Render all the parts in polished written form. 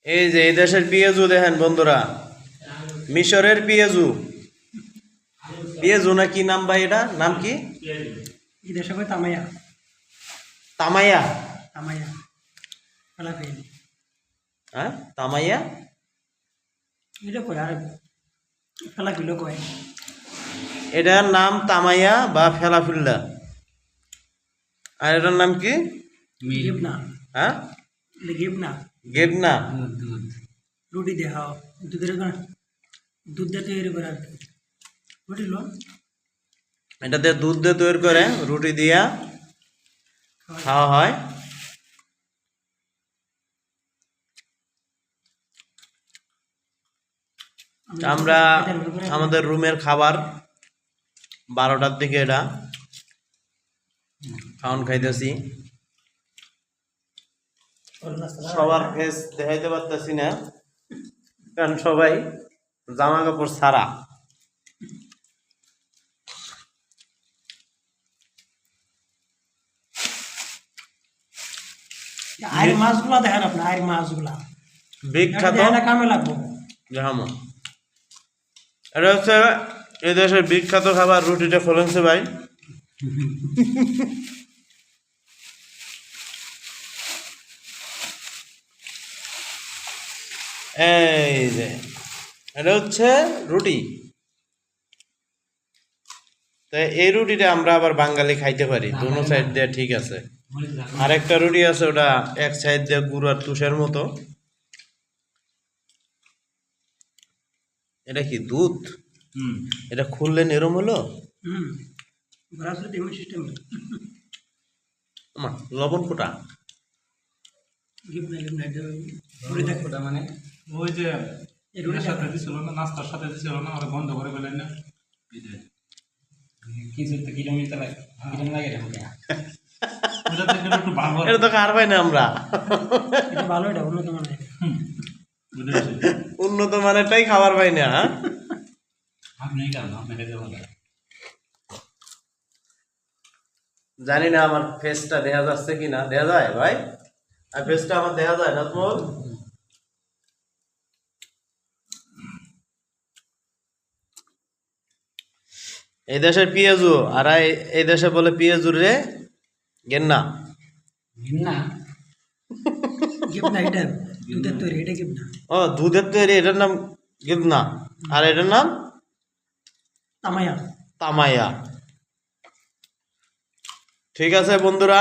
এই যে এই দেশের পেঁয়াজু দেখেন বন্ধুরা, মিশরের পেঁয়াজু। পেঁয়াজু না কি নাম ভাই, এটা নাম কি? এই দেশে কয় তামাইয়া। তামাইয়া। তামাইয়া ফেলাফেল। হ্যাঁ তামাইয়া এটা কয় আর ফেলাফেল কয়। এটার নাম তামাইয়া বা ফেলাফিল্লা। আর এটার নাম কি? গেবনা। হ্যাঁ গেবনা। গেবনা। রুটি দেখাও, দুধের দুধ দিয়ে তৈরি করে আর কি। রুটি লো এটাতে দুধ দিয়ে তৈরি করে রুটি দিয়া খাওয়া হয়। আমরা আমাদের রুমের খাবার 12টার দিকে এটা খাওয়ান খাইতেছি। সবার ফেস দেখাইতে পারতেছি না, কারণ সবাই জামা কাপড় ছাড়া। আয়ের মাছগুলা দেখেন আপনি, আয়ের মাছগুলা বিখ্যাত কামে লাগবো। এটা হচ্ছে এই দেশের বিখ্যাত খাবার। রুটিটা ফলেছে ভাই। এই যে এটা হচ্ছে রুটি। তো এই রুটিটা আমরা আবার বাঙালি খাইতে পারি, দোনো সাইড দিয়ে ঠিক আছে। আরেকটা রুটি আছে, ওটা এক সাইড দিয়ে গুড় আর তুষের মতো। এটা কি দুধ? এটা খুললে এরম হলো। লবণ কোটা মানে ওই যে সাথে দিছিল না, নাস্তার সাথে দিছিল না, ওরা বন্ধ করে ফেলেন না। কিছু তো কিলোমিটার লাগে এটা তো খার পাই না আমরা। ভালো, এটা উন্নত মানের। উন্নত মানেরটাই খাবার পাই না। জানি না আমার ফেসটা দেখা যাচ্ছে কিনা। দেখা যায় ভাই? আর ফেসটা আমার দেখা যায় না তোমার? এই দেশের পেঁয়াজু আর এই দেশে বলে পেঁয়াজুর রে গেন্না। এটা দুধের তৈরি, এটা গেবনা। ও দুধের তৈরি, এটার নাম গেবনা। আর এটার নাম তামাইয়া। তামাইয়া। ঠিক আছে বন্ধুরা,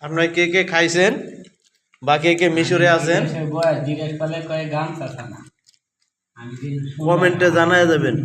আপনারা কে কে খাইছেন বা কে কে মিশরে আছেন কমেন্টে জানায় যাবেন।